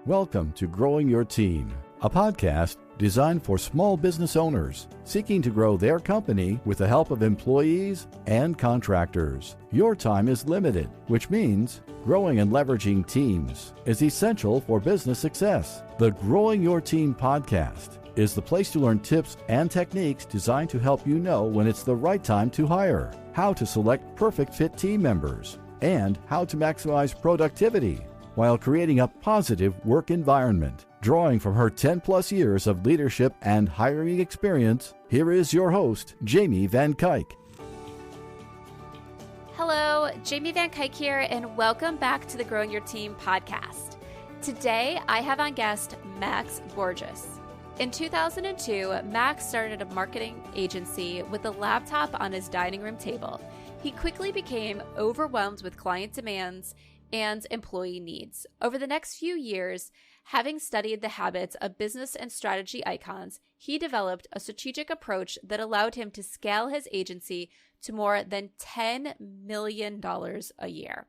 Welcome to Growing Your Team, a podcast designed for small business owners seeking to grow their company with the help of employees and contractors. Your time is limited, which means growing and leveraging teams is essential for business success. The Growing Your Team podcast is the place to learn tips and techniques designed to help you know when it's the right time to hire, how to select perfect fit team members, and how to maximize productivity while creating a positive work environment. Drawing from her 10-plus years of leadership and hiring experience, here is your host, Jamie Van Kuyk. Hello, Jamie Van Kuyk here, and welcome back to the Growing Your Team podcast. Today, I have on guest Max Borges. In 2002, Max started a marketing agency with a laptop on his dining room table. He quickly became overwhelmed with client demands and employee needs. Over the next few years, having studied the habits of business and strategy icons, he developed a strategic approach that allowed him to scale his agency to more than $10 million a year,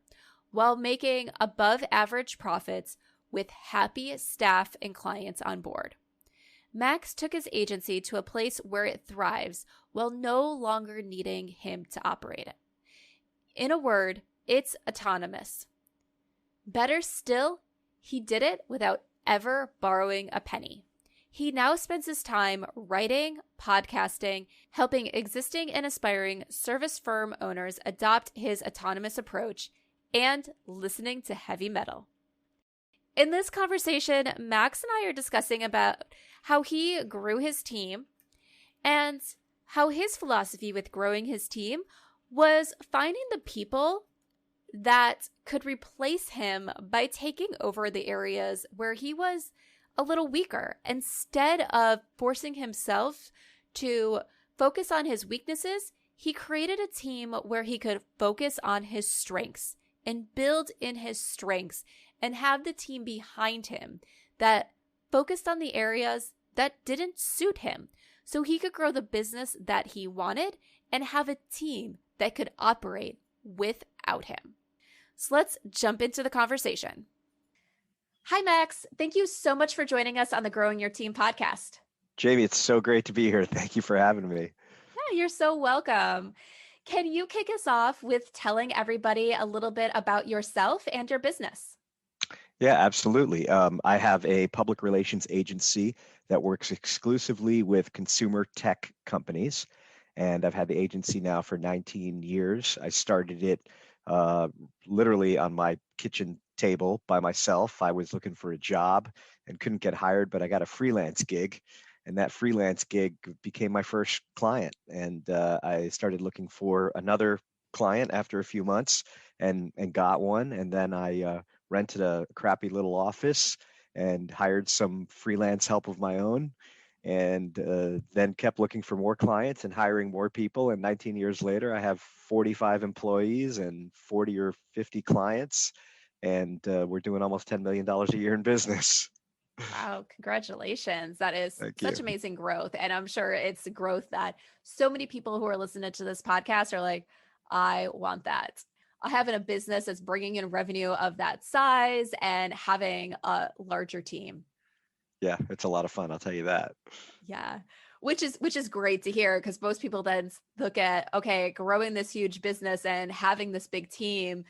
while making above average profits with happy staff and clients on board. Max took his agency to a place where it thrives while no longer needing him to operate it. In a word, it's autonomous. Better still, he did it without ever borrowing a penny. He now spends his time writing, podcasting, helping existing and aspiring service firm owners adopt his autonomous approach, and listening to heavy metal. In this conversation, Max and I are discussing about how he grew his team and how his philosophy with growing his team was finding the people that could replace him by taking over the areas where he was a little weaker, instead of forcing himself to focus on his weaknesses. He created a team where he could focus on his strengths and build in his strengths and have the team behind him that focused on the areas that didn't suit him, so he could grow the business that he wanted and have a team that could operate without him. So let's jump into the conversation. Hi, Max. Thank you so much for joining us on the Growing Your Team podcast. Jamie, it's so great to be here. Thank you for having me. Yeah, you're so welcome. Can you kick us off with telling everybody a little bit about yourself and your business? Yeah, absolutely. I have a public relations agency that works exclusively with consumer tech companies, and I've had the agency now for 19 years. I started it literally on my kitchen table by myself. I was looking for a job and couldn't get hired, but I got a freelance gig, and that freelance gig became my first client. And I started looking for another client after a few months and got one. And then I rented a crappy little office and hired some freelance help of my own, and then kept looking for more clients and hiring more people. And 19 years later, I have 45 employees and 40 or 50 clients, and we're doing almost $10 million a year in business. Wow, congratulations. That is Thank such you. amazing growth. And I'm sure it's growth that so many people who are listening to this podcast are like, I want that. Having a business that's bringing in revenue of that size and having a larger team. Yeah, it's a lot of fun, I'll tell you that. Yeah, which is great to hear, because most people then look at, okay, growing this huge business and having this big team,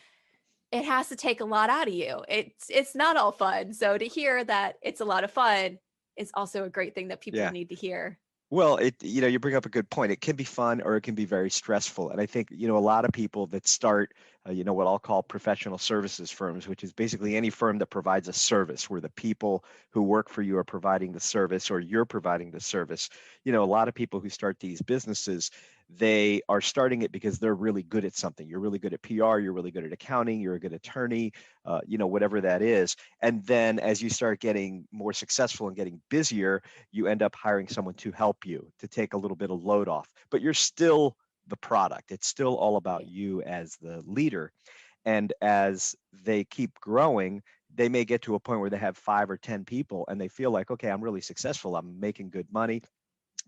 it has to take a lot out of you. It's not all fun. So to hear that it's a lot of fun is also a great thing that people need to hear. Well, you bring up a good point. It can be fun or it can be very stressful. And I think, a lot of people that start, what I'll call professional services firms, which is basically any firm that provides a service where the people who work for you are providing the service or you're providing the service. A lot of people who start these businesses, they are starting it because they're really good at something. You're really good at PR, you're really good at accounting, you're a good attorney, whatever that is. And then as you start getting more successful and getting busier, you end up hiring someone to help you, to take a little bit of load off. But you're still the product. It's still all about you as the leader. And as they keep growing, they may get to a point where they have 5 or 10 people and they feel like, okay, I'm really successful, I'm making good money.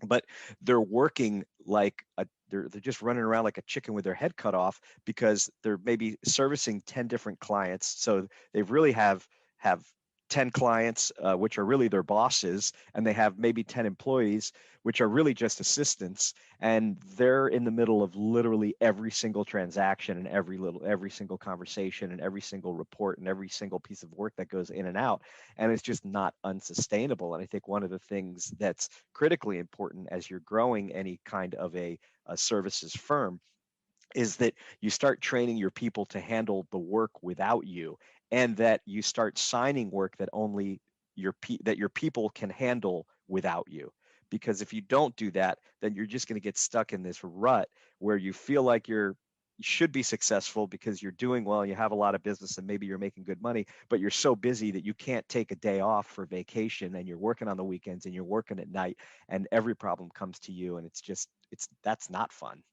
But they're working like they're just running around like a chicken with their head cut off, because they're maybe servicing 10 different clients. So they really have 10 clients, which are really their bosses, and they have maybe 10 employees, which are really just assistants. And they're in the middle of literally every single transaction and every single conversation and every single report and every single piece of work that goes in and out. And it's just not unsustainable. And I think one of the things that's critically important as you're growing any kind of a services firm is that you start training your people to handle the work without you, and that you start signing work that only your people can handle without you. Because if you don't do that, then you're just going to get stuck in this rut where you feel like you should be successful because you're doing well, you have a lot of business, and maybe you're making good money, but you're so busy that you can't take a day off for vacation, and you're working on the weekends and you're working at night, and every problem comes to you, and it's that's not fun.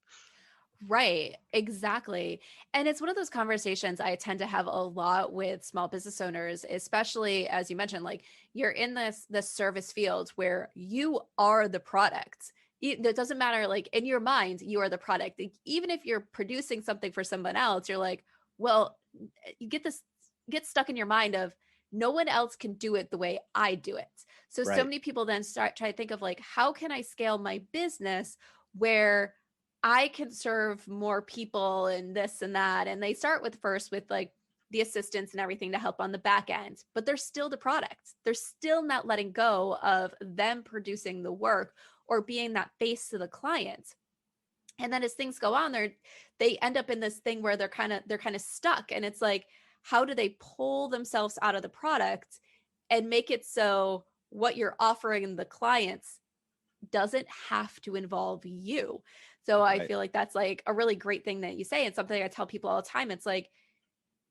Right, exactly. And it's one of those conversations I tend to have a lot with small business owners, especially as you mentioned, like you're in this service field where you are the product. It doesn't matter, like in your mind, you are the product. Like, even if you're producing something for someone else, you're like, well, you get stuck in your mind of no one else can do it the way I do it. So Right. many people then start try to think of like, how can I scale my business where I can serve more people and this and that. And they start with first with like the assistants and everything to help on the back end, but they're still the product. They're still not letting go of them producing the work or being that face to the client. And then as things go on, they end up in this thing where they're kind of stuck. And it's like, how do they pull themselves out of the product and make it so what you're offering the clients doesn't have to involve you. So I Right. feel like that's like a really great thing that you say. And something I tell people all the time. It's like,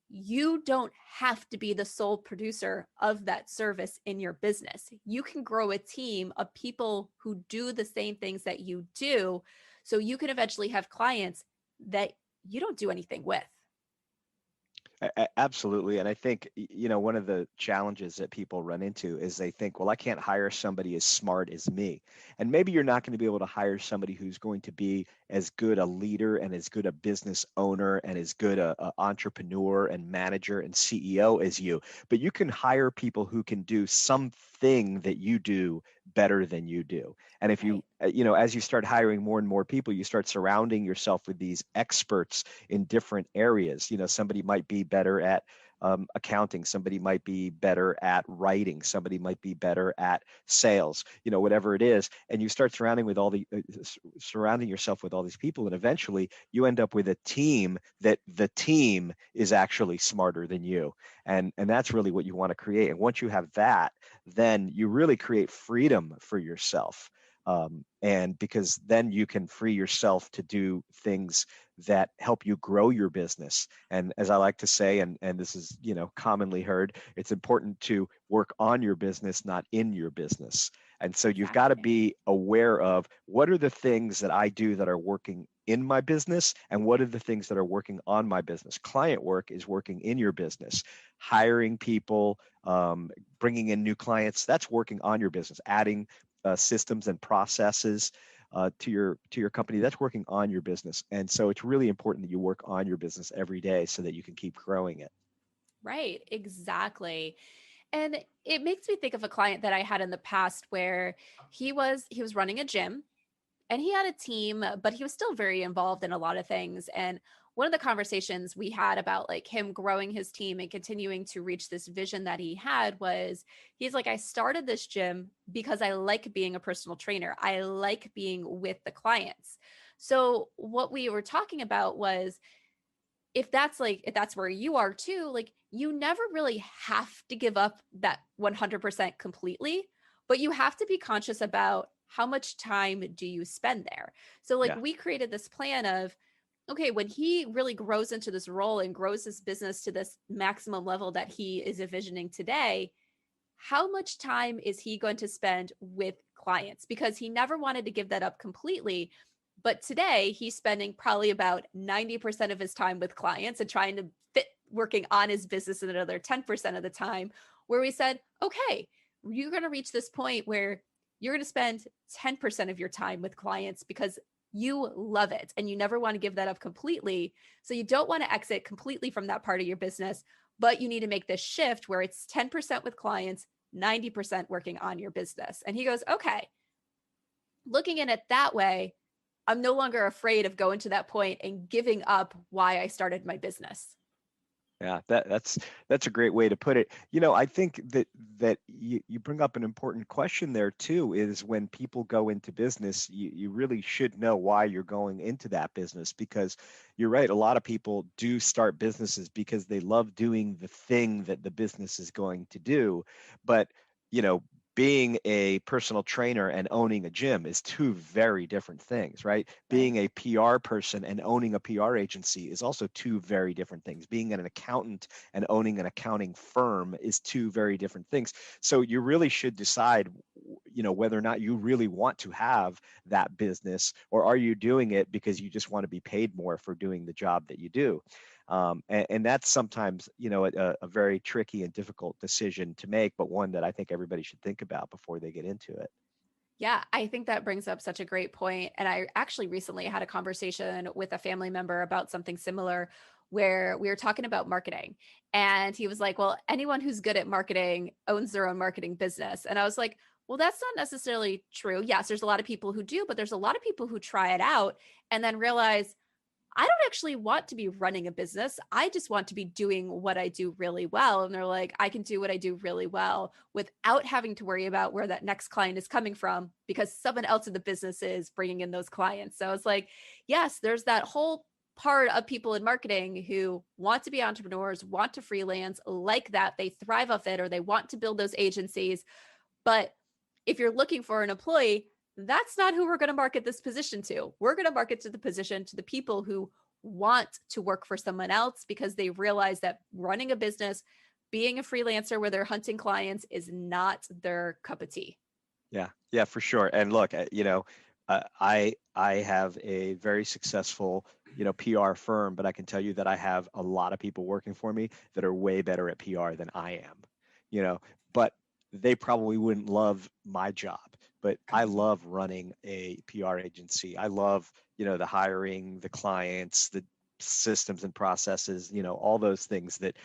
you don't have to be the sole producer of that service in your business. You can grow a team of people who do the same things that you do. So you can eventually have clients that you don't do anything with. Absolutely. And I think, one of the challenges that people run into is they think, well, I can't hire somebody as smart as me. And maybe you're not going to be able to hire somebody who's going to be as good a leader and as good a business owner and as good a entrepreneur and manager and CEO as you. But you can hire people who can do something that you do better than you do. And if you, Right. as you start hiring more and more people, you start surrounding yourself with these experts in different areas. Somebody might be better at accounting, somebody might be better at writing, somebody might be better at sales, whatever it is. And you start surrounding yourself with all these people, and eventually you end up with a team that the team is actually smarter than you. And that's really what you want to create. And once you have that, then you really create freedom for yourself. And because then you can free yourself to do things that help you grow your business. And as I like to say, and this is commonly heard, it's important to work on your business, not in your business. And so you've got to Exactly. be aware of what are the things that I do that are working in my business, and what are the things that are working on my business. Client work is working in your business. Hiring people, bringing in new clients, that's working on your business. Adding systems and processes to your company, that's working on your business. And so it's really important that you work on your business every day so that you can keep growing it. Right. Exactly. And it makes me think of a client that I had in the past where he was running a gym and he had a team, but he was still very involved in a lot of things. And one of the conversations we had about like him growing his team and continuing to reach this vision that he had was he's like, I started this gym because I like being a personal trainer. I like being with the clients. So what we were talking about was if that's where you are too, like you never really have to give up that 100% completely, but you have to be conscious about how much time do you spend there. So like Yeah. we created this plan of okay, when he really grows into this role and grows his business to this maximum level that he is envisioning today, how much time is he going to spend with clients? Because he never wanted to give that up completely. But today he's spending probably about 90% of his time with clients and trying to fit working on his business another 10% of the time, where we said, okay, you're going to reach this point where you're going to spend 10% of your time with clients because you love it and you never want to give that up completely. So you don't want to exit completely from that part of your business, but you need to make this shift where it's 10% with clients, 90% working on your business. And he goes, okay, looking at it that way, I'm no longer afraid of going to that point and giving up why I started my business. Yeah, that's a great way to put it. I think that you bring up an important question there too, is when people go into business, you really should know why you're going into that business, because you're right, a lot of people do start businesses because they love doing the thing that the business is going to do. But, you know, being a personal trainer and owning a gym is two very different things, right? Right. Being a PR person and owning a PR agency is also two very different things. Being an accountant and owning an accounting firm is two very different things. So you really should decide, whether or not you really want to have that business, or are you doing it because you just want to be paid more for doing the job that you do. And that's sometimes, a very tricky and difficult decision to make, but one that I think everybody should think about before they get into it. Yeah, I think that brings up such a great point. And I actually recently had a conversation with a family member about something similar where we were talking about marketing. And he was like, well, anyone who's good at marketing owns their own marketing business. And I was like, well, that's not necessarily true. Yes, there's a lot of people who do, but there's a lot of people who try it out and then realize I don't actually want to be running a business. I just want to be doing what I do really well. And they're like, I can do what I do really well without having to worry about where that next client is coming from because someone else in the business is bringing in those clients. So it's like, yes, there's that whole part of people in marketing who want to be entrepreneurs, want to freelance like that. They thrive off it or they want to build those agencies. But if you're looking for an employee, that's not who we're going to market this position to. We're going to market to the position to the people who want to work for someone else because they realize that running a business, being a freelancer where they're hunting clients is not their cup of tea. Yeah, for sure. And look, I have a very successful, PR firm, but I can tell you that I have a lot of people working for me that are way better at PR than I am, you know, but they probably wouldn't love my job. But I love running a PR agency. I love, the hiring, the clients, the systems and processes, all those things that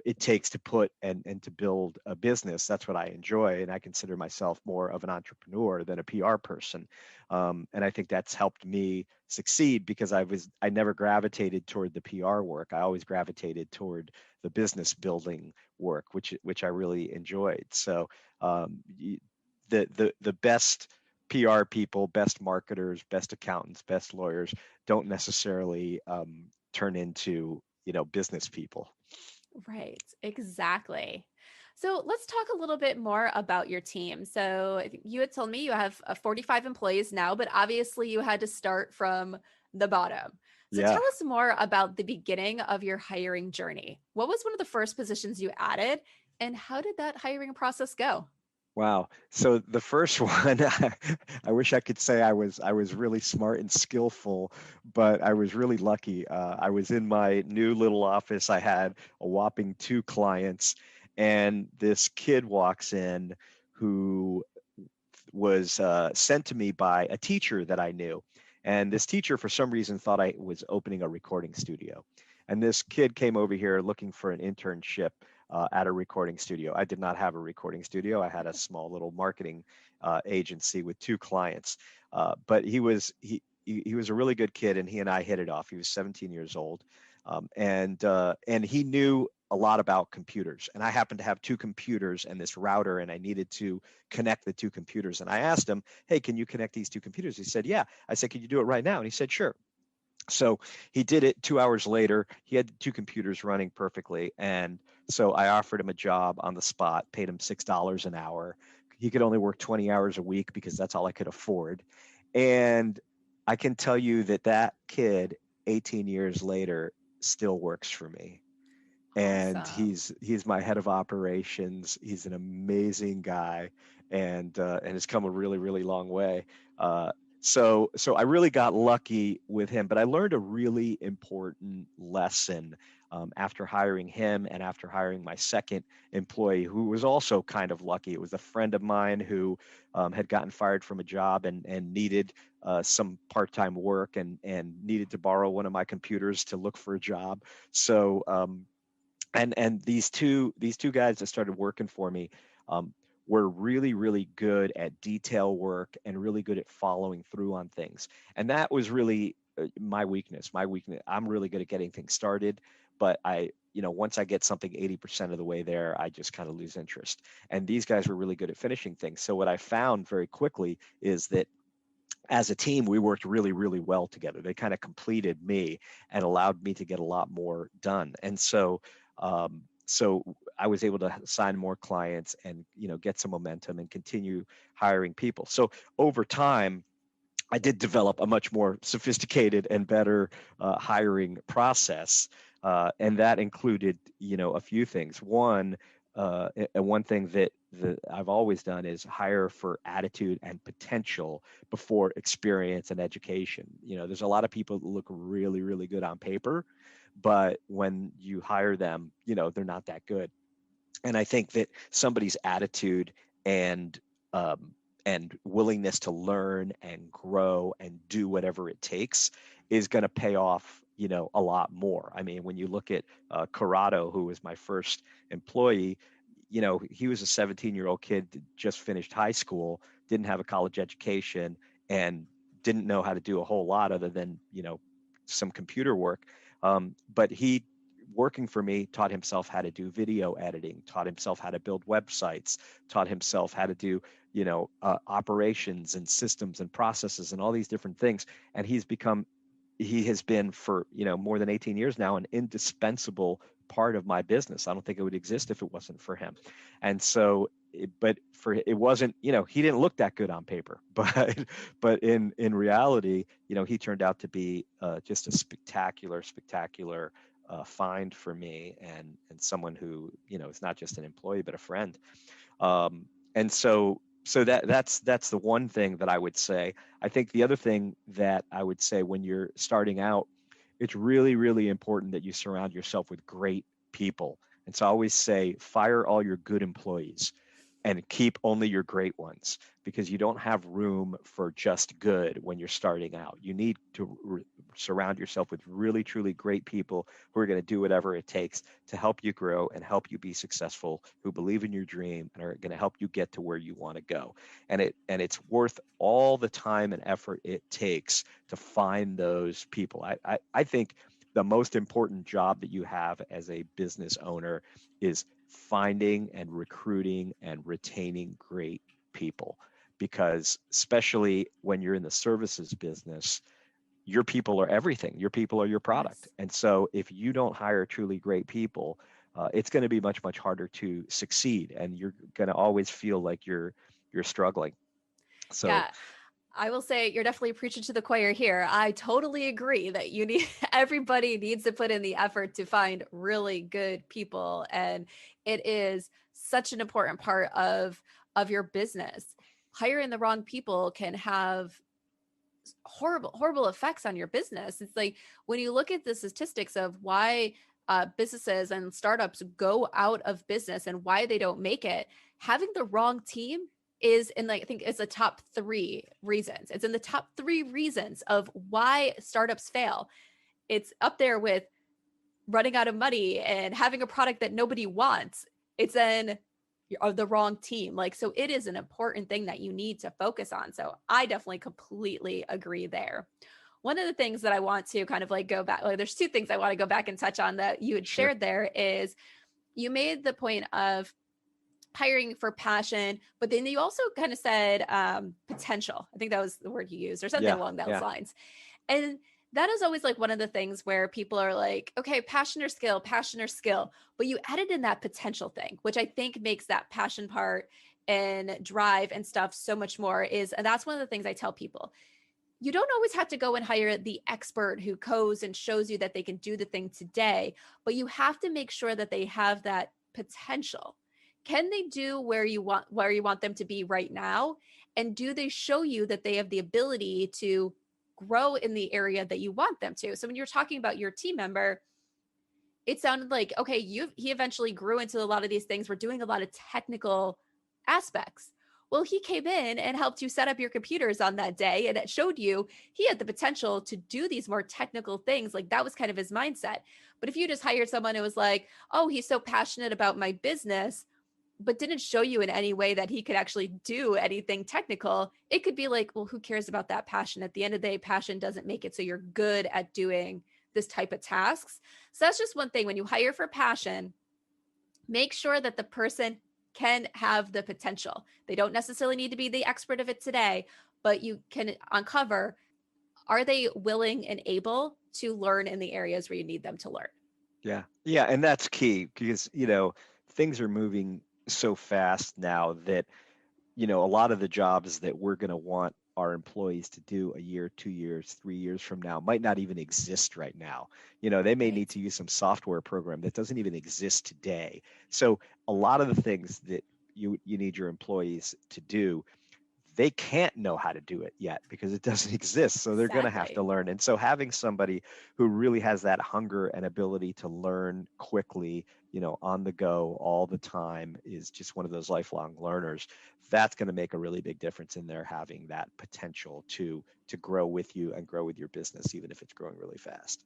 it takes to put and to build a business. That's what I enjoy. And I consider myself more of an entrepreneur than a PR person. And I think that's helped me succeed because I never gravitated toward the PR work. I always gravitated toward the business building work, which I really enjoyed. So the best PR people, best marketers, best accountants, best lawyers don't necessarily turn into business people. Right, exactly. So let's talk a little bit more about your team. So I think you had told me you have 45 employees now, but obviously you had to start from the bottom. So Yeah. tell us more about the beginning of your hiring journey. What was one of the first positions you added, and how did that hiring process go? Wow. So the first one, I wish I could say I was really smart and skillful, but I was really lucky. I was in my new little office. I had a whopping two clients, and this kid walks in who was sent to me by a teacher that I knew. And this teacher, for some reason, thought I was opening a recording studio. And this kid came over here looking for an internship at a recording studio. I did not have a recording studio. I had a small little marketing agency with two clients. But he was a really good kid, and he and I hit it off. He was 17 years old, and he knew a lot about computers. And I happened to have two computers and this router, and I needed to connect the two computers. And I asked him, "Hey, can you connect these two computers?" He said, "Yeah." I said, "Can you do it right now?" And he said, "Sure." So he did it 2 hours later. He had two computers running perfectly. And so I offered him a job on the spot, paid him $6 an hour. He could only work 20 hours a week because that's all I could afford. And I can tell you that that kid, 18 years later, still works for me, and Awesome. he's my head of operations. He's an amazing guy, and has come a really really long way. So I really got lucky with him, but I learned a really important lesson after hiring him and after hiring my second employee, who was also kind of lucky. It was a friend of mine who had gotten fired from a job and needed some part-time work and needed to borrow one of my computers to look for a job. So And these two guys that started working for me, um, were really really good at detail work and really good at following through on things. And that was really my weakness. I'm really good at getting things started, but once I get something 80% of the way there, I just kind of lose interest. And these guys were really good at finishing things. So what I found very quickly is that as a team, we worked really, really well together. They kind of completed me and allowed me to get a lot more done. And so I was able to sign more clients and get some momentum and continue hiring people. So over time, I did develop a much more sophisticated and better hiring process, and that included, a few things. One thing that I've always done is hire for attitude and potential before experience and education. There's a lot of people that look really, really good on paper, but when you hire them, they're not that good. And I think that somebody's attitude and um, and willingness to learn and grow and do whatever it takes is going to pay off, a lot more. I mean, when you look at Corrado, who was my first employee, he was a 17-year-old kid that just finished high school, didn't have a college education, and didn't know how to do a whole lot other than some computer work. But he working for me taught himself how to do video editing, taught himself how to build websites, taught himself how to do operations and systems and processes and all these different things. And he has been for more than 18 years now an indispensable part of my business. I don't think it would exist if it wasn't for him. And so but for it wasn't, he didn't look that good on paper, but in reality, he turned out to be just a spectacular find for me, and someone who is not just an employee but a friend. And so that's the one thing that I would say. I think the other thing that I would say, when you're starting out, it's really really important that you surround yourself with great people. And so I always say, fire all your good employees and keep only your great ones, because you don't have room for just good when you're starting out. You need to surround yourself with really truly great people who are going to do whatever it takes to help you grow and help you be successful, who believe in your dream and are going to help you get to where you want to go. And it's worth all the time and effort it takes to find those people. I think the most important job that you have as a business owner is finding and recruiting and retaining great people, because especially when you're in the services business, your people are everything. Your people are your product. Yes. And so if you don't hire truly great people, it's going to be much much harder to succeed, and you're going to always feel like you're struggling. So Yeah. I will say you're definitely preaching to the choir here. I totally agree that you need everybody needs to put in the effort to find really good people, and it is such an important part of your business. Hiring the wrong people can have horrible effects on your business. It's like when you look at the statistics of why businesses and startups go out of business and why they don't make it, having the wrong team is in, like, I think it's the top 3 reasons. It's in the top 3 reasons of why startups fail. It's up there with running out of money and having a product that nobody wants. It's then the wrong team. Like, so it is an important thing that you need to focus on. So I definitely completely agree there. One of the things that I want to kind of like go back, like there's 2 things I want to go back and touch on that you had sure. shared there is you made the point of hiring for passion, but then you also kind of said potential. I think that was the word you used or something Yeah. along those Yeah. lines. And that is always like one of the things where people are like, okay, passion or skill, but you added in that potential thing, which I think makes that passion part and drive and stuff so much more is, and that's one of the things I tell people. You don't always have to go and hire the expert who goes and shows you that they can do the thing today, but you have to make sure that they have that potential. Can they do where you want them to be right now? And do they show you that they have the ability to grow in the area that you want them to? So when you're talking about your team member, it sounded like, okay, he eventually grew into a lot of these things. We're doing a lot of technical aspects. Well, he came in and helped you set up your computers on that day, and it showed you he had the potential to do these more technical things. Like, that was kind of his mindset. But if you just hired someone who was like, oh, he's so passionate about my business, but didn't show you in any way that he could actually do anything technical, it could be like, well, who cares about that passion? At the end of the day, passion doesn't make it so you're good at doing this type of tasks. So that's just one thing. When you hire for passion, make sure that the person can have the potential. They don't necessarily need to be the expert of it today, but you can uncover, are they willing and able to learn in the areas where you need them to learn? Yeah. Yeah. And that's key because, things are moving so fast now that, a lot of the jobs that we're going to want our employees to do a year, 2 years, 3 years from now might not even exist right now. They may Right. need to use some software program that doesn't even exist today. So a lot of the things that you need your employees to do, they can't know how to do it yet because it doesn't exist. So they're going to have to Exactly. learn. And so having somebody who really has that hunger and ability to learn quickly, on the go all the time is just one of those lifelong learners. That's going to make a really big difference in their having that potential to grow with you and grow with your business, even if it's growing really fast.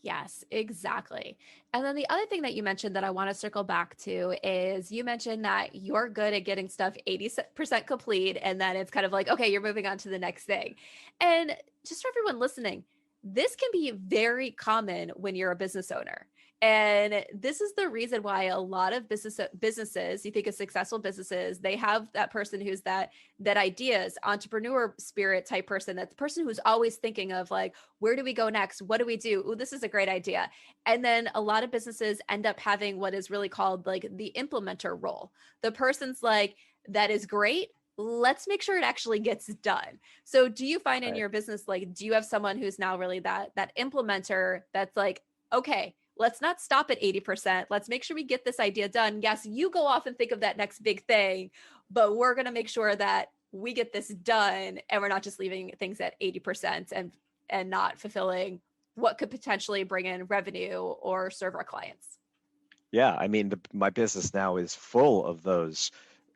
Yes, exactly. And then the other thing that you mentioned that I want to circle back to is you mentioned that you're good at getting stuff 80% complete. And then it's kind of like, okay, you're moving on to the next thing. And just for everyone listening, this can be very common when you're a business owner. And this is the reason why a lot of businesses, you think of successful businesses, they have that person who's that ideas, entrepreneur spirit type person, that the person who's always thinking of like, where do we go next? What do we do? Oh, this is a great idea. And then a lot of businesses end up having what is really called like the implementer role. The person's like, that is great. Let's make sure it actually gets done. So do you find in Right. your business, like, do you have someone who's now really that implementer that's like, okay, let's not stop at 80%. Let's make sure we get this idea done. Yes, you go off and think of that next big thing, but we're going to make sure that we get this done and we're not just leaving things at 80% and not fulfilling what could potentially bring in revenue or serve our clients. Yeah, I mean, my business now is full of those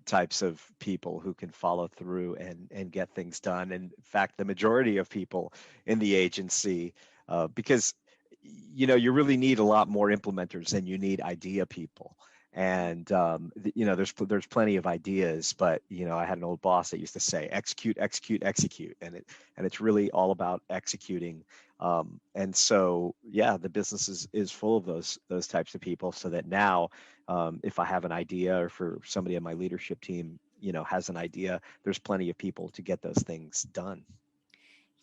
types of people who can follow through and get things done. And in fact, the majority of people in the agency, because you really need a lot more implementers than you need idea people. And there's plenty of ideas, but I had an old boss that used to say, execute, execute, execute, and it's really all about executing. And so, yeah, the business is full of those types of people. So that now, if I have an idea, or for somebody on my leadership team, has an idea, there's plenty of people to get those things done.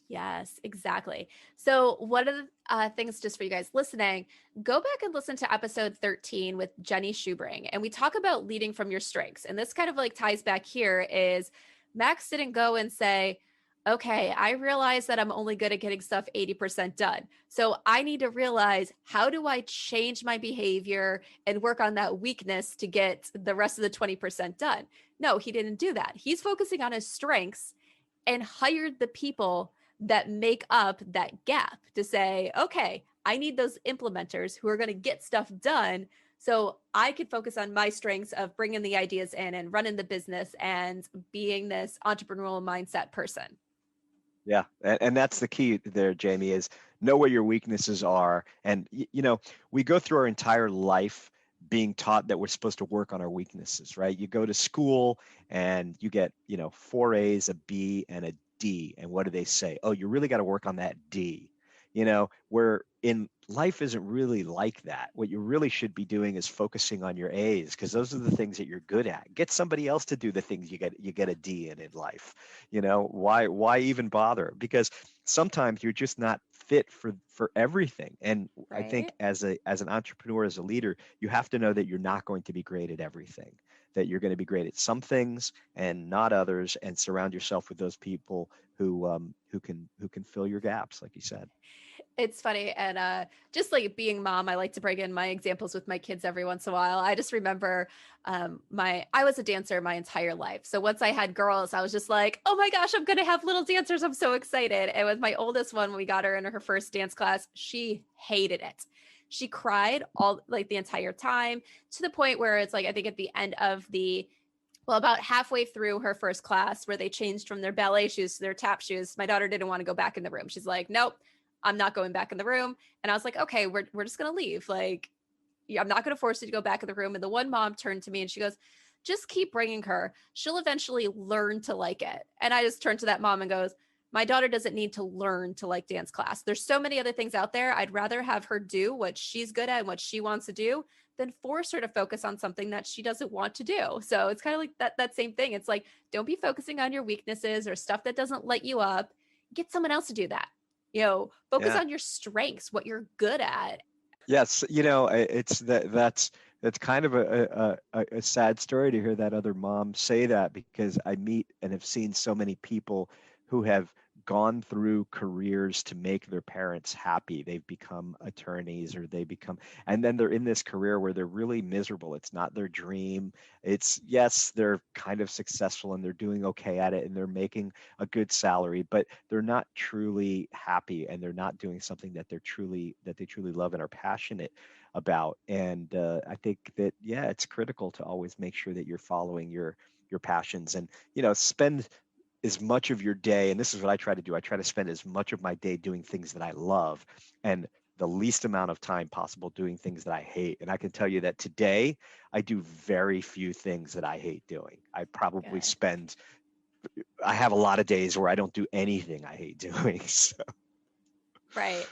Yes, exactly. So, one of the things, just for you guys listening, go back and listen to episode 13 with Jenny Schubring. And we talk about leading from your strengths. And this kind of like ties back here is Max didn't go and say, okay, I realize that I'm only good at getting stuff 80% done. So I need to realize, how do I change my behavior and work on that weakness to get the rest of the 20% done? No, he didn't do that. He's focusing on his strengths and hired the people that make up that gap to say, okay, I need those implementers who are going to get stuff done so I could focus on my strengths of bringing the ideas in and running the business and being this entrepreneurial mindset person. Yeah, and that's the key there, Jamie, is know where your weaknesses are. And we go through our entire life being taught that we're supposed to work on our weaknesses, right? You go to school and you get, 4 A's, a B, and a D. And what do they say? Oh, you really got to work on that D. Where in life isn't really like that. What you really should be doing is focusing on your A's, because those are the things that you're good at. Get somebody else to do the things you get a D in life. Why even bother? Because sometimes you're just not fit for everything. And I think Right. as an entrepreneur, as a leader, you have to know that you're not going to be great at everything, that you're going to be great at some things and not others, and surround yourself with those people who can fill your gaps, like you said. It's funny. And just like being mom, I like to bring in my examples with my kids every once in a while. I just remember I was a dancer my entire life. So once I had girls, I was just like, oh my gosh, I'm going to have little dancers. I'm so excited. And with my oldest one, when we got her into her first dance class, she hated it. She cried all like the entire time, to the point where it's like, I think at the end of about halfway through her first class, where they changed from their ballet shoes to their tap shoes, my daughter didn't want to go back in the room. She's like, nope, I'm not going back in the room. And I was like, okay, we're just gonna leave. Like, yeah, I'm not gonna force you to go back in the room. And the one mom turned to me and she goes, just keep bringing her. She'll eventually learn to like it. And I just turned to that mom and goes, my daughter doesn't need to learn to like dance class. There's so many other things out there. I'd rather have her do what she's good at and what she wants to do than force her to focus on something that she doesn't want to do. So it's kind of like that same thing. It's like, don't be focusing on your weaknesses or stuff that doesn't light you up. Get someone else to do that. Focus Yeah. on your strengths, what you're good at. Yes, it's that's kind of a sad story to hear that other mom say that, because I meet and have seen so many people who have gone through careers to make their parents happy. They've become attorneys, or they become, and then they're in this career where they're really miserable. It's not their dream. It's, yes, they're kind of successful and they're doing okay at it and they're making a good salary, but they're not truly happy, and they're not doing something that they truly love and are passionate about. And I think that, yeah, it's critical to always make sure that you're following your passions, and spend as much of your day, and this is what I try to do. I try to spend as much of my day doing things that I love, and the least amount of time possible doing things that I hate. And I can tell you that today I do very few things that I hate doing. Good. I have a lot of days where I don't do anything I hate doing. So, Right.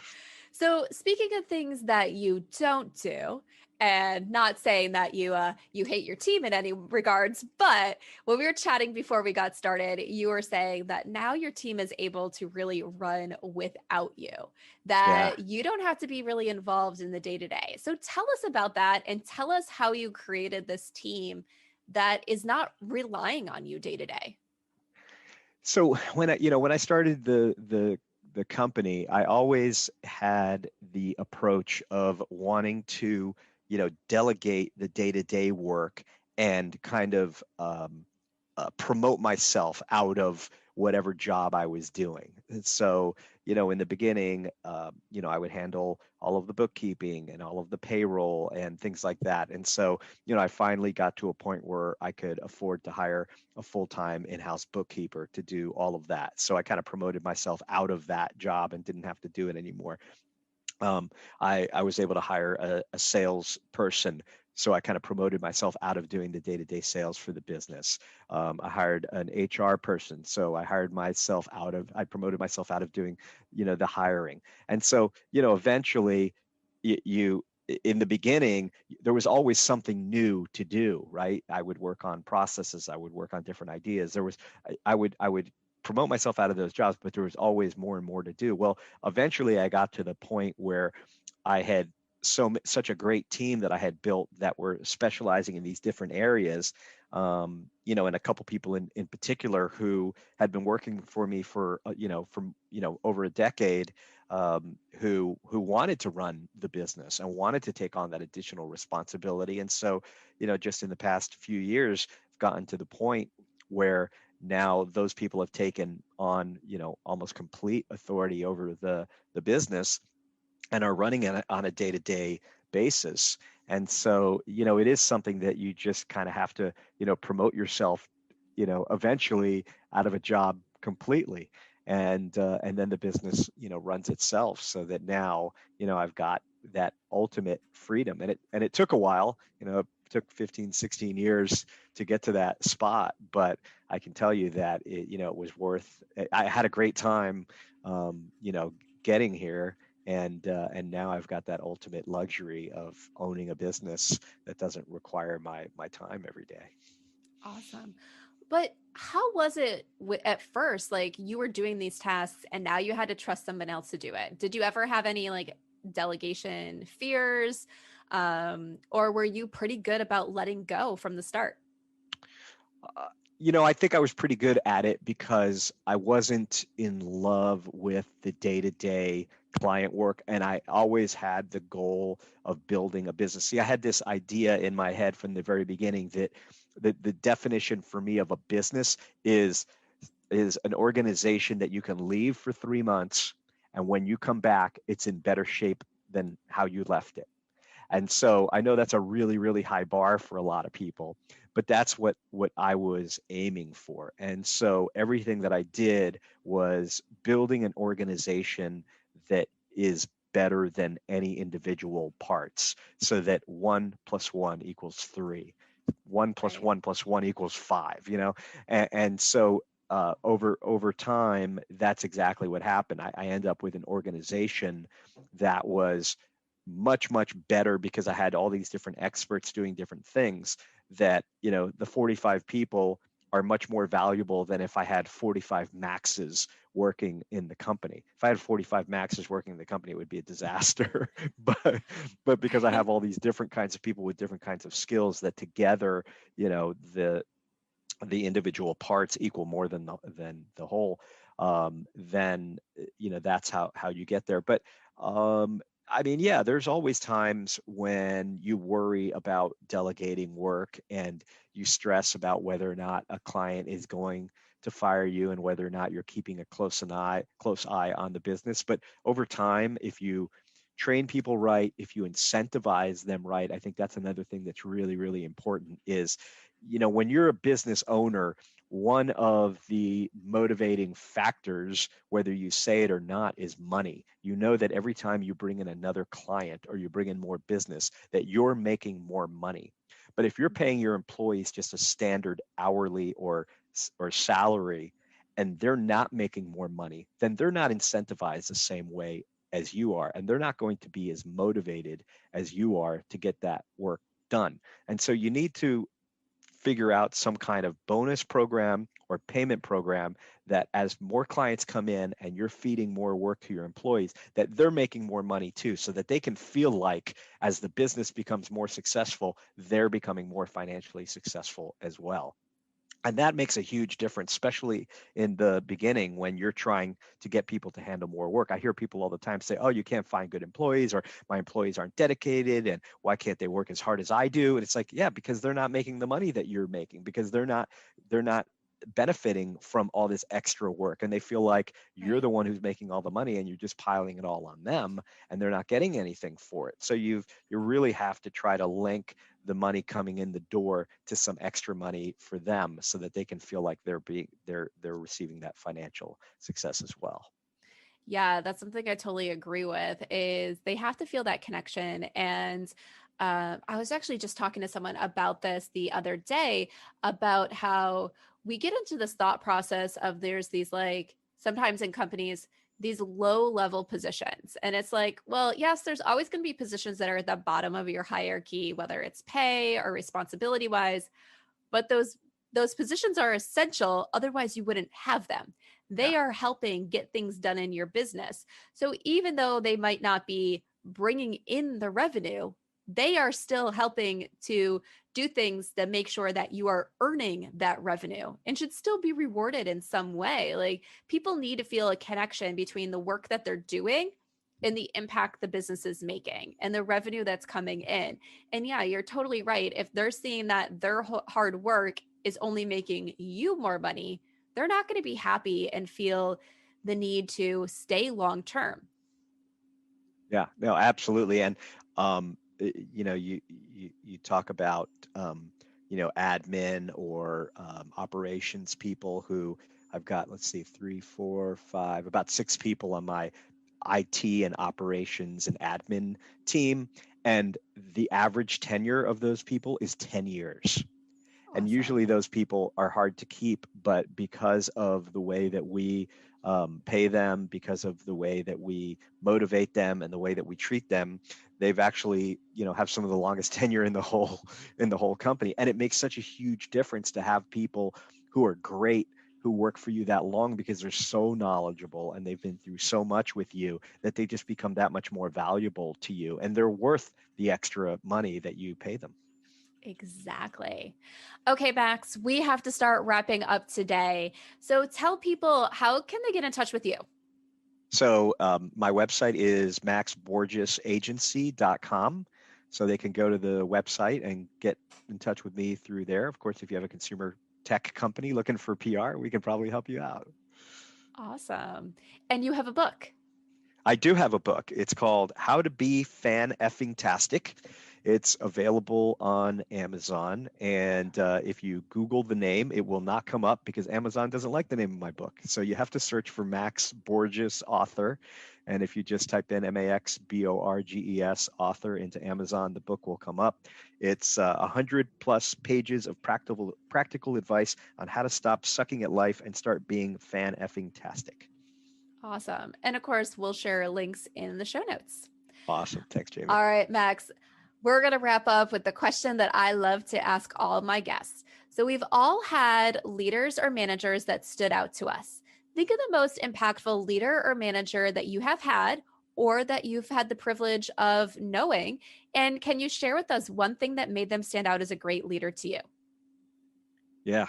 So speaking of things that you don't do, and not saying that you hate your team in any regards, but when we were chatting before we got started, you were saying that now your team is able to really run without you, yeah. that you don't have to be really involved in the day to day. So tell us about that and tell us how you created this team that is not relying on you day to day. So when I started the company, I always had the approach of wanting to, delegate the day-to-day work and kind of promote myself out of whatever job I was doing. And so, in the beginning, I would handle all of the bookkeeping and all of the payroll and things like that. And so, I finally got to a point where I could afford to hire a full-time in-house bookkeeper to do all of that. So I kind of promoted myself out of that job and didn't have to do it anymore. um, I was able to hire a salesperson. So I kind of promoted myself out of doing the day-to-day sales for the business. I hired an HR person. So I promoted myself out of doing, the hiring. And so, eventually you, in the beginning, there was always something new to do, right? I would work on processes. I would work on different ideas. I would promote myself out of those jobs, but there was always more and more to do. Well, eventually I got to the point where I had such a great team that I had built that were specializing in these different areas. And a couple people in particular who had been working for me for over a decade, who wanted to run the business and wanted to take on that additional responsibility. And so, just in the past few years, I've gotten to the point where now those people have taken on, almost complete authority over the business and are running it on a day-to-day basis. And so, it is something that you just kind of have to, promote yourself, eventually out of a job completely. And then the business, runs itself, so that now, I've got that ultimate freedom. And it took a while, it took 15, 16 years to get to that spot, but I can tell you that it was worth. I had a great time, getting here, and now I've got that ultimate luxury of owning a business that doesn't require my time every day. Awesome. But how was it at first? Like you were doing these tasks and now you had to trust someone else to do it. Did you ever have any like delegation fears? Or were you pretty good about letting go from the start? Uh, I think I was pretty good at it because I wasn't in love with the day-to-day client work, and I always had the goal of building a business. See, I had this idea in my head from the very beginning that the definition for me of a business is an organization that you can leave for 3 months, and when you come back, it's in better shape than how you left it. And so I know that's a really, really high bar for a lot of people, but that's what I was aiming for. And so everything that I did was building an organization that is better than any individual parts, so that 1 + 1 = 3. 1 + Right. 1 + 1 = 5, and so over time, that's exactly what happened. I end up with an organization that was much better because I had all these different experts doing different things. That the 45 people are much more valuable than if I had 45 Maxes working in the company. If I had 45 Maxes working in the company, it would be a disaster. but because I Right. have all these different kinds of people with different kinds of skills, that together, the individual parts equal more than the whole, then that's how you get there. But I mean, yeah, there's always times when you worry about delegating work, and you stress about whether or not a client is going to fire you, and whether or not you're keeping a close eye on the business. But over time, if you train people right, if you incentivize them right, I think that's another thing that's really important. Is when you're a business owner, one of the motivating factors, whether you say it or not, is money. You know that every time you bring in another client, or you bring in more business, that you're making more money. But if you're paying your employees just a standard hourly or salary, and they're not making more money, then they're not incentivized the same way as you are, and they're not going to be as motivated as you are to get that work done. And so you need to figure out some kind of bonus program or payment program, that as more clients come in and you're feeding more work to your employees, that they're making more money too, so that they can feel like, as the business becomes more successful, they're becoming more financially successful as well. And that makes a huge difference, especially in the beginning when you're trying to get people to handle more work. I hear people all the time say, oh, you can't find good employees, or my employees aren't dedicated, and why can't they work as hard as I do? And it's like, yeah, because they're not making the money that you're making, because they're not benefiting from all this extra work, and they feel like you're Right. the one who's making all the money, and you're just piling it all on them, and they're not getting anything for it. So you really have to try to link the money coming in the door to some extra money for them, so that they can feel like they're receiving that financial success as well. Yeah, that's something I totally agree with, is they have to feel that connection. And I was actually just talking to someone about this the other day, about how we get into this thought process of, there's these, like, sometimes in companies, these low level positions. And it's like, well, yes, there's always going to be positions that are at the bottom of your hierarchy, whether it's pay or responsibility wise, but those positions are essential, otherwise you wouldn't have them. Yeah. They are helping get things done in your business. So even though they might not be bringing in the revenue, they are still helping to do things that make sure that you are earning that revenue, and should still be rewarded in some way. Like, people need to feel a connection between the work that they're doing and the impact the business is making and the revenue that's coming in. And yeah, you're totally right. If they're seeing that their hard work is only making you more money, they're not going to be happy and feel the need to stay long term. Yeah, no, absolutely. And you talk about admin or operations people who I've got, let's see, three, four, five, about six people on my IT and operations and admin team, and the average tenure of those people is 10 years. And usually Awesome. those people are hard to keep, but because of the way that we pay them, because of the way that we motivate them, and the way that we treat them, they've actually, have some of the longest tenure in the whole company. And it makes such a huge difference to have people who are great, who work for you that long, because they're so knowledgeable and they've been through so much with you, that they just become that much more valuable to you, and they're worth the extra money that you pay them. Exactly. Okay, Max, we have to start wrapping up today. So tell people, how can they get in touch with you? So my website is maxborgesagency.com. So they can go to the website and get in touch with me through there. Of course, if you have a consumer tech company looking for PR, we can probably help you out. Awesome. And you have a book. I do have a book. It's called How to Be Fan Effing Tastic. It's available on Amazon. And if you Google the name, it will not come up because Amazon doesn't like the name of my book. So you have to search for Max Borges author. And if you just type in MAX BORGES author into Amazon, the book will come up. It's 100 plus pages of practical advice on how to stop sucking at life and start being fan-effing-tastic. Awesome. And of course, we'll share links in the show notes. Awesome. Thanks, Jamie. All right, Max, we're going to wrap up with the question that I love to ask all of my guests. So we've all had leaders or managers that stood out to us. Think of the most impactful leader or manager that you have had or that you've had the privilege of knowing. And can you share with us one thing that made them stand out as a great leader to you? Yeah.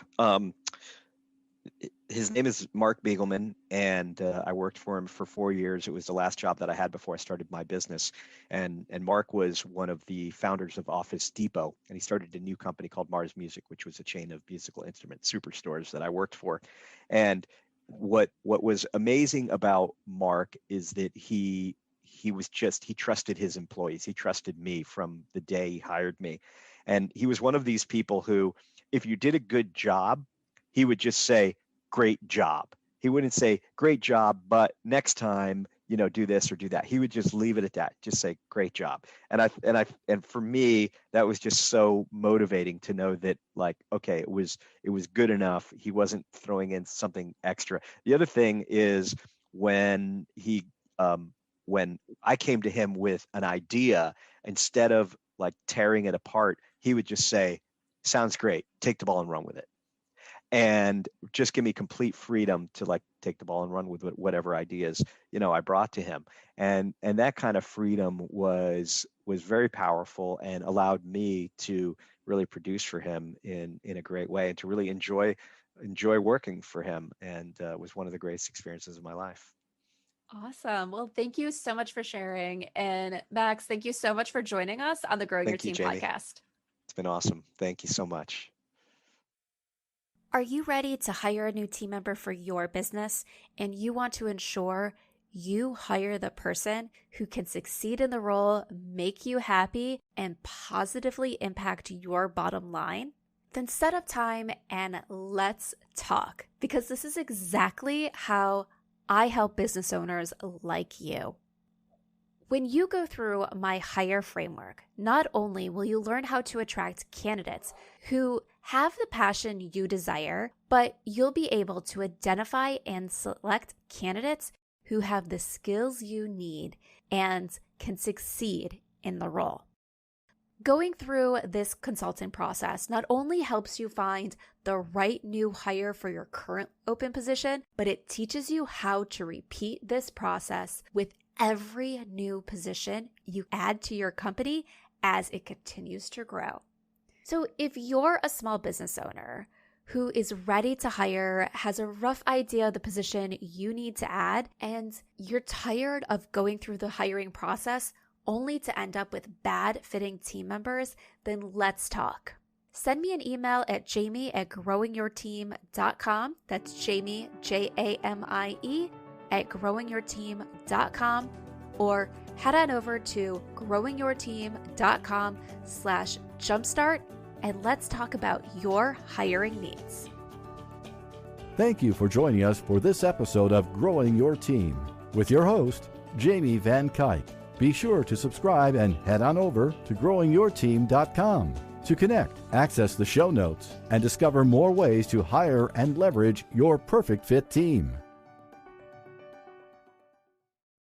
His name is Mark Begelman, and I worked for him for 4 years. It was the last job that I had before I started my business. And Mark was one of the founders of Office Depot, and he started a new company called Mars Music, which was a chain of musical instrument superstores that I worked for. And what was amazing about Mark is that he trusted his employees. He trusted me from the day he hired me. And he was one of these people who, if you did a good job, he would just say, great job. He wouldn't say, great job, but next time, do this or do that. He would just leave it at that. Just say, great job. And for me, that was just so motivating to know that, like, okay, it was good enough. He wasn't throwing in something extra. The other thing is when I came to him with an idea, instead of like tearing it apart, he would just say, sounds great, take the ball and run with it. And just give me complete freedom to like take the ball and run with whatever ideas, I brought to him. And that kind of freedom was very powerful and allowed me to really produce for him in a great way and to really enjoy working for him. And was one of the greatest experiences of my life. Awesome. Well, thank you so much for sharing. And Max, thank you so much for joining us on the Growing Your Team podcast. It's been awesome. Thank you so much. Are you ready to hire a new team member for your business and you want to ensure you hire the person who can succeed in the role, make you happy, and positively impact your bottom line? Then set up time and let's talk, because this is exactly how I help business owners like you. When you go through my hire framework, not only will you learn how to attract candidates who have the passion you desire, but you'll be able to identify and select candidates who have the skills you need and can succeed in the role. Going through this consulting process not only helps you find the right new hire for your current open position, but it teaches you how to repeat this process with every new position you add to your company as it continues to grow. So if you're a small business owner who is ready to hire, has a rough idea of the position you need to add, and you're tired of going through the hiring process only to end up with bad fitting team members, then let's talk. Send me an email at jamie@growingyourteam.com. That's Jamie, Jamie, @growingyourteam.com, or head on over to growingyourteam.com/jumpstart and let's talk about your hiring needs. Thank you for joining us for this episode of Growing Your Team with your host, Jamie Van Kuyk. Be sure to subscribe and head on over to growingyourteam.com to connect, access the show notes, and discover more ways to hire and leverage your perfect fit team.